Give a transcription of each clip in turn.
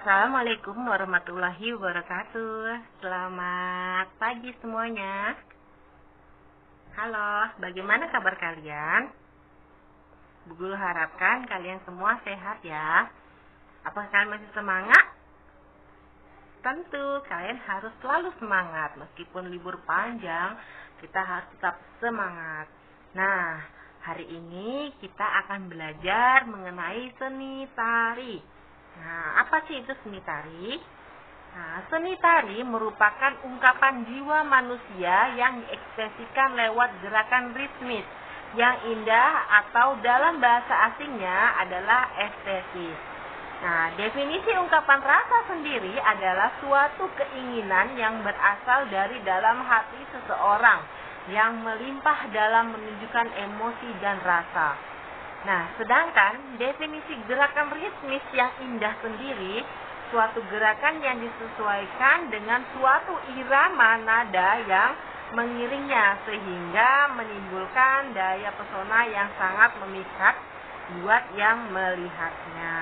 Assalamualaikum warahmatullahi wabarakatuh. Selamat pagi semuanya. Halo, bagaimana kabar kalian? Bu Guru harapkan kalian semua sehat ya. Apakah kalian masih semangat? Tentu, kalian harus selalu semangat. Meskipun libur panjang, kita harus tetap semangat. Nah, hari ini kita akan belajar mengenai seni tari. Nah, apa sih itu seni tari? Nah, seni tari merupakan ungkapan jiwa manusia yang diekspresikan lewat gerakan ritmis yang indah atau dalam bahasa asingnya adalah estetis. Nah, definisi ungkapan rasa sendiri adalah suatu keinginan yang berasal dari dalam hati seseorang yang melimpah dalam menunjukkan emosi dan rasa. Nah, sedangkan definisi gerakan ritmis yang indah sendiri, suatu gerakan yang disesuaikan dengan suatu irama nada yang mengiringnya sehingga menimbulkan daya pesona yang sangat memikat buat yang melihatnya.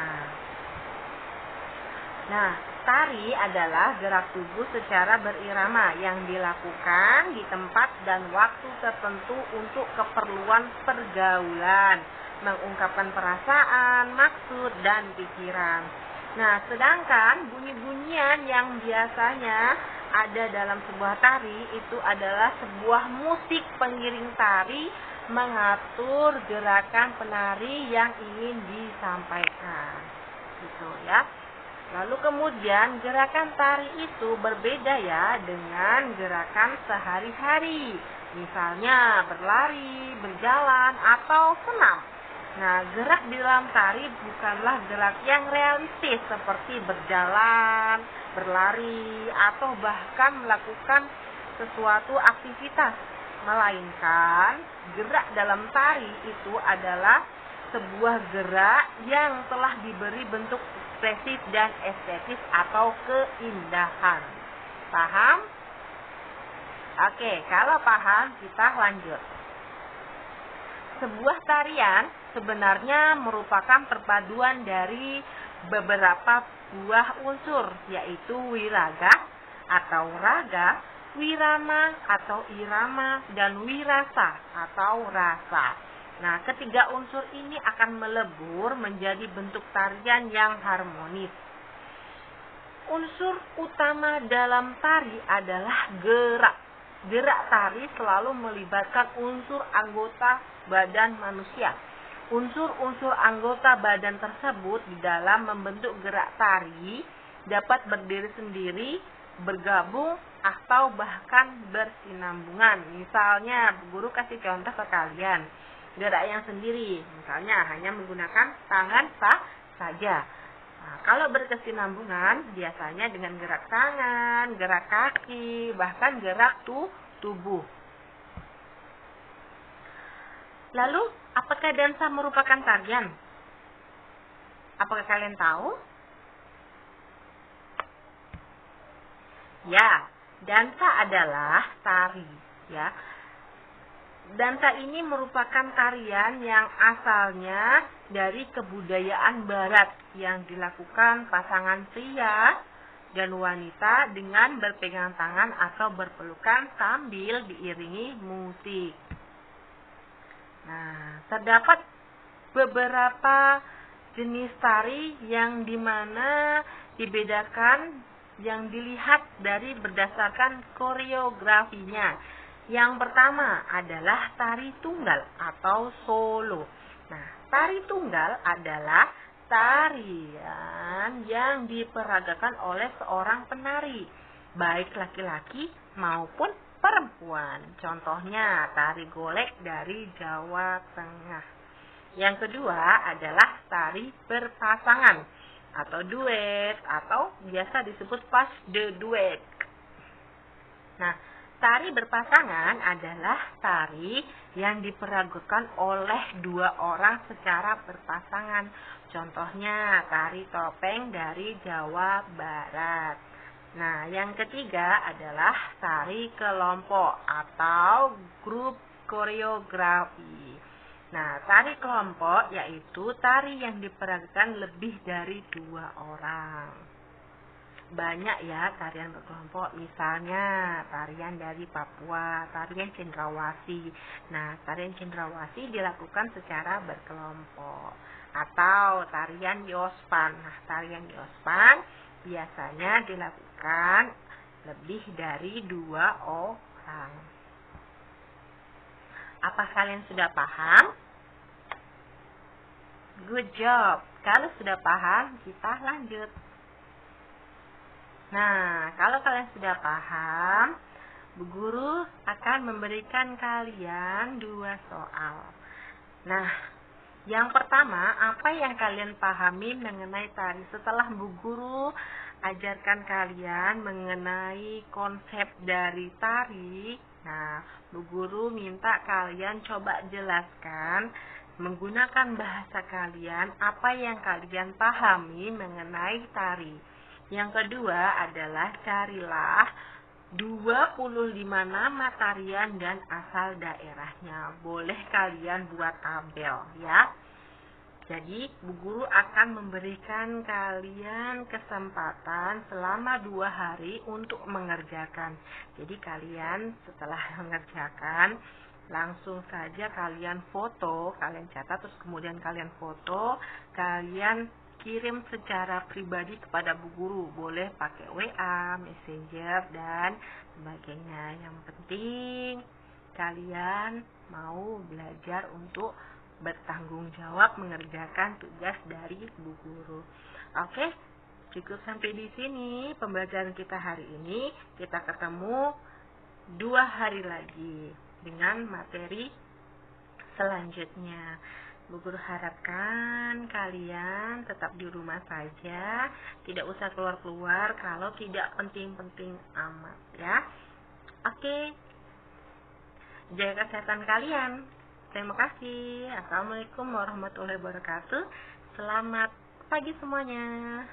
Nah, tari adalah gerak tubuh secara berirama yang dilakukan di tempat dan waktu tertentu untuk keperluan pergaulan, mengungkapkan perasaan, maksud, dan pikiran. Nah, sedangkan bunyi-bunyian yang biasanya ada dalam sebuah tari itu adalah sebuah musik pengiring tari mengatur gerakan penari yang ingin disampaikan. Gitu ya. Lalu kemudian gerakan tari itu berbeda ya dengan gerakan sehari-hari. Misalnya berlari, berjalan, atau senam. Nah, gerak di dalam tari bukanlah gerak yang realistis seperti berjalan, berlari, atau bahkan melakukan sesuatu aktivitas. Melainkan, gerak dalam tari itu adalah sebuah gerak yang telah diberi bentuk ekspresif dan estetis atau keindahan. Paham? Oke, kalau paham kita lanjut. Sebuah tarian sebenarnya merupakan perpaduan dari beberapa buah unsur, yaitu wiraga atau raga, wirama atau irama, dan wirasa atau rasa. Nah, ketiga unsur ini akan melebur menjadi bentuk tarian yang harmonis. Unsur utama dalam tari adalah gerak. Gerak tari selalu melibatkan unsur anggota badan manusia. Unsur-unsur anggota badan tersebut di dalam membentuk gerak tari dapat berdiri sendiri, bergabung, atau bahkan bersinambungan. Misalnya, guru kasih contoh ke kalian. Gerak yang sendiri, misalnya hanya menggunakan tangan saja. Nah, kalau berkesinambungan, biasanya dengan gerak tangan, gerak kaki, bahkan gerak tubuh. Lalu, apakah dansa merupakan tarian? Apakah kalian tahu? Ya, dansa adalah tari, ya. Dansa ini merupakan tarian yang asalnya dari kebudayaan barat yang dilakukan pasangan pria dan wanita dengan berpegang tangan atau berpelukan sambil diiringi musik. Nah, terdapat beberapa jenis tari yang dimana dibedakan yang dilihat dari berdasarkan koreografinya. Yang pertama adalah tari tunggal atau solo. Nah, tari tunggal adalah tarian yang diperagakan oleh seorang penari, baik laki-laki maupun perempuan. Contohnya tari golek dari Jawa Tengah. Yang kedua adalah tari berpasangan atau duet atau biasa disebut pas de duet. Nah, tari berpasangan adalah tari yang diperagakan oleh dua orang secara berpasangan. Contohnya tari topeng dari Jawa Barat. Nah, yang ketiga adalah tari kelompok atau grup koreografi. Nah, tari kelompok yaitu tari yang diperagakan lebih dari dua orang. banyak ya tarian berkelompok, misalnya tarian dari Papua, tarian cendrawasih. Nah, tarian cendrawasih dilakukan secara berkelompok. Atau tarian yospan. Nah, tarian yospan biasanya dilakukan lebih dari 2 orang. Apa kalian sudah paham? Good job. Kalau sudah paham, kita lanjut. Nah, kalau kalian sudah paham, Bu Guru akan memberikan kalian 2 soal. Nah, yang pertama, apa yang kalian pahami mengenai tari? Setelah Bu Guru ajarkan kalian mengenai konsep dari tari, nah, Bu Guru minta kalian coba jelaskan menggunakan bahasa kalian apa yang kalian pahami mengenai tari. Yang kedua adalah carilah 25 nama tarian dan asal daerahnya. Boleh kalian buat tabel ya. Jadi Bu Guru akan memberikan kalian kesempatan selama 2 hari untuk mengerjakan. Jadi kalian setelah mengerjakan langsung saja kalian foto, kalian catat, terus kemudian kalian foto, kalian kirim secara pribadi kepada Bu Guru. Boleh pakai WA, Messenger, dan sebagainya. Yang penting kalian mau belajar untuk bertanggung jawab mengerjakan tugas dari Bu Guru. Oke, cukup sampai di sini pembelajaran kita hari ini. Kita ketemu 2 hari lagi dengan materi selanjutnya. Bu Guru harapkan kalian tetap di rumah saja, tidak usah keluar-keluar kalau tidak penting-penting amat ya. Oke, jaga kesehatan kalian. Terima kasih. Assalamualaikum warahmatullahi wabarakatuh. Selamat pagi semuanya.